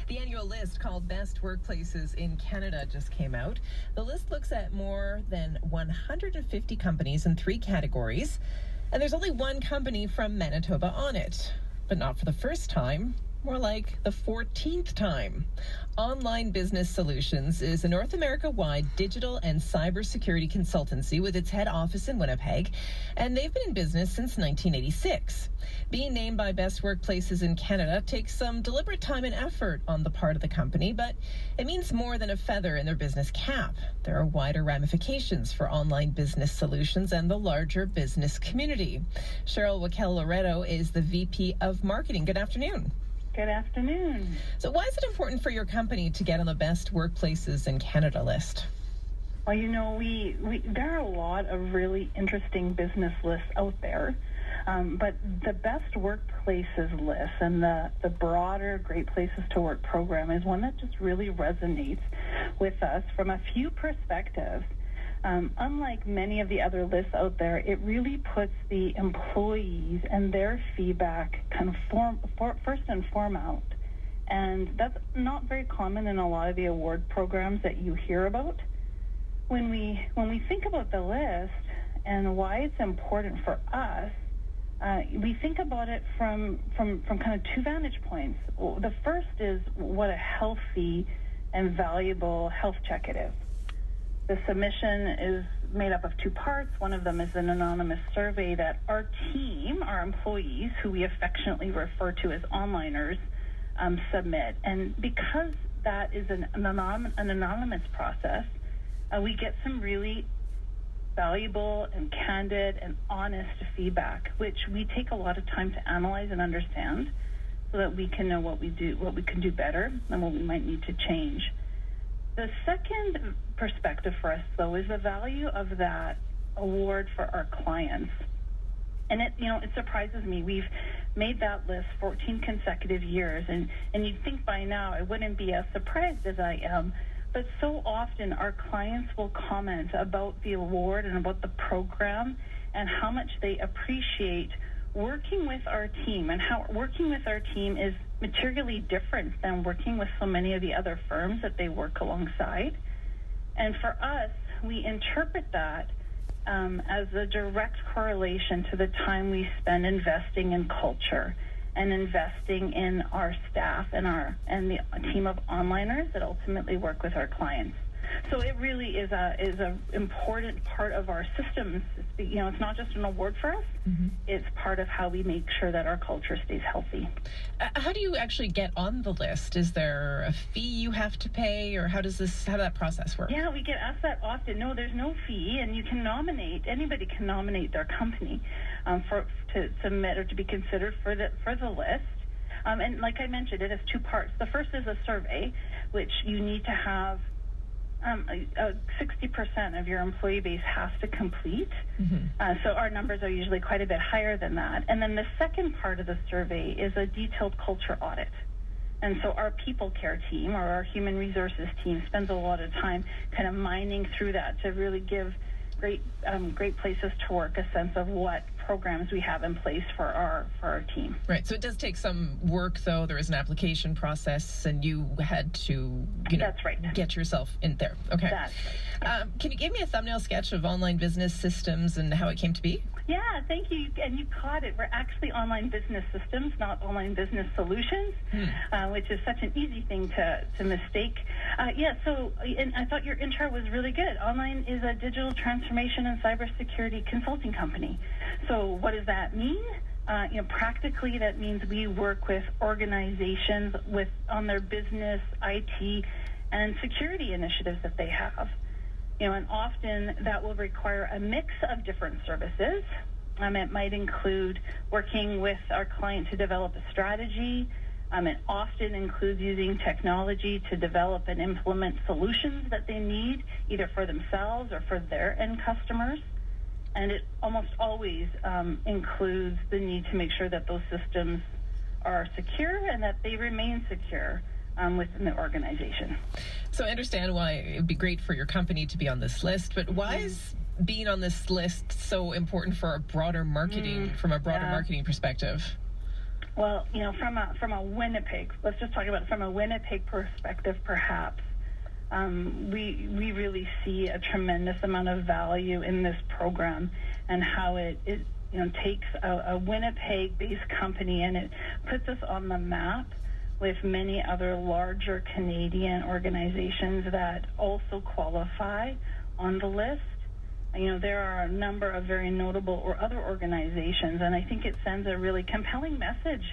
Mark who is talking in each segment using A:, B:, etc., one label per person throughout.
A: The annual list called Best Workplaces in Canada just came out. The list looks at more than 150 companies in 3 categories, and there's only one company from Manitoba on it, but not for the first time. More like the 14th time. Online Business Solutions is a North America-wide digital and cybersecurity consultancy with its head office in Winnipeg, and they've been in business since 1986. Being named by Best Workplaces in Canada takes some deliberate time and effort on the part of the company, but it means more than a feather in their business cap. There are wider ramifications for online business solutions and the larger business community. Sheryl Wachal Lerato is the VP of Marketing. Good afternoon.
B: Good afternoon.
A: So why is it important for your company to get on the Best Workplaces in Canada list?
B: Well, there are a lot of really interesting business lists out there, but the Best Workplaces list and the broader Great Places to Work program is one that just really resonates with us from a few perspectives. Unlike many of the other lists out there, it really puts the employees and their feedback kind of first and foremost. And that's not very common in a lot of the award programs that you hear about. When we think about the list and why it's important for us, we think about it from kind of 2 vantage points. The first is what a healthy and valuable health check it is. The submission is made up of 2 parts. One of them is an anonymous survey that our team, our employees, who we affectionately refer to as onliners, submit. And because that is an anonymous process, we get some really valuable and candid and honest feedback, which we take a lot of time to analyze and understand so that we can know what we can do better and what we might need to change. The second perspective for us, though, is the value of that award for our clients. And it surprises me. We've made that list 14 consecutive years, and you'd think by now I wouldn't be as surprised as I am. But so often our clients will comment about the award and about the program and how much they appreciate working with our team, and how working with our team is materially different than working with so many of the other firms that they work alongside. And for us, we interpret that as a direct correlation to the time we spend investing in culture and investing in our staff and the team of onliners that ultimately work with our clients. So it really is a important part of our systems. It's not just an award for us. Mm-hmm. It's part of how we make sure that our culture stays healthy.
A: How do you actually get on the list? Is there a fee you have to pay, or how does that process work?
B: Yeah, we get asked that often. No, there's no fee, and you can nominate. Anybody can nominate their company to submit or to be considered for the list. And like I mentioned, it has 2 parts. The first is a survey, which you need to have 60% of your employee base has to complete. Mm-hmm. So our numbers are usually quite a bit higher than that. And then the second part of the survey is a detailed culture audit. And so our people care team, or our human resources team, spends a lot of time kind of mining through that to really give Great Places to Work a sense of what programs we have in place for our team.
A: Right. So it does take some work, though. There is an application process, and you had to,
B: That's right.
A: Get yourself in there. Okay.
B: That's right.
A: Can you give me a thumbnail sketch of Online Business Systems and how it came to be?
B: Yeah, thank you. And you caught it. We're actually Online Business Systems, not Online Business Solutions, which is such an easy thing to mistake. And I thought your intro was really good. Online is a digital transformation and cybersecurity consulting company. So what does that mean? Practically, that means we work with organizations on their business, IT, and security initiatives that they have. And often that will require a mix of different services. It might include working with our client to develop a strategy. It often includes using technology to develop and implement solutions that they need, either for themselves or for their end customers. And it almost always includes the need to make sure that those systems are secure and that they remain secure within the organization.
A: So I understand why it would be great for your company to be on this list, but why is being on this list so important for a broader marketing, from a broader marketing perspective?
B: Well, from a Winnipeg, let's just talk about it from a Winnipeg perspective, perhaps. We really see a tremendous amount of value in this program and how it takes a Winnipeg-based company and it puts us on the map with many other larger Canadian organizations that also qualify on the list. There are a number of very notable or other organizations, and I think it sends a really compelling message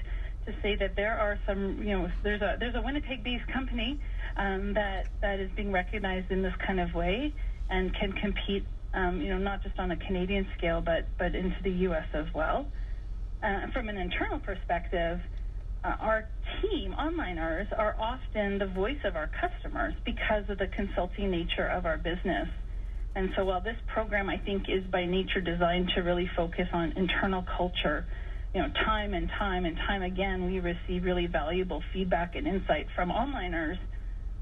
B: to say that there are some, there's a Winnipeg-based company that is being recognized in this kind of way and can compete, not just on a Canadian scale, but into the U.S. as well. From an internal perspective, our team, onliners, are often the voice of our customers because of the consulting nature of our business. And so while this program, I think, is by nature designed to really focus on internal culture, time and time again, we receive really valuable feedback and insight from onliners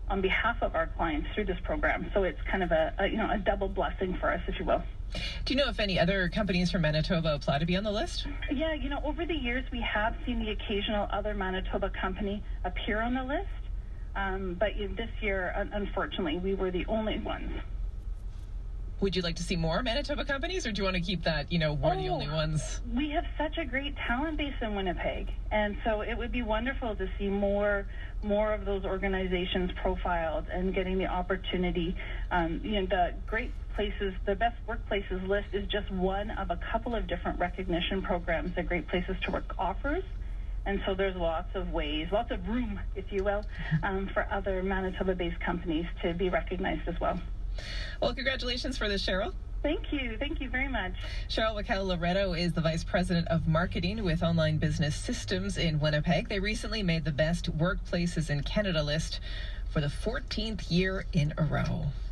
B: on behalf of our clients through this program. So it's kind of a double blessing for us, if you will.
A: Do you know if any other companies from Manitoba apply to be on the list?
B: Yeah, over the years we have seen the occasional other Manitoba company appear on the list, but this year, unfortunately, we were the only ones.
A: Would you like to see more Manitoba companies, or do you want to keep that, we're the only ones?
B: We have such a great talent base in Winnipeg, and so it would be wonderful to see more of those organizations profiled and getting the opportunity. The Great Places, the Best Workplaces list is just one of a couple of different recognition programs that Great Places to Work offers. And so there's lots of room, if you will, for other Manitoba-based companies to be recognized as well.
A: Well, congratulations for this, Sheryl.
B: Thank you very much.
A: Sheryl Wachal Lerato is the Vice President of Marketing with Online Business Systems in Winnipeg. They recently made the Best Workplaces in Canada list for the 14th year in a row.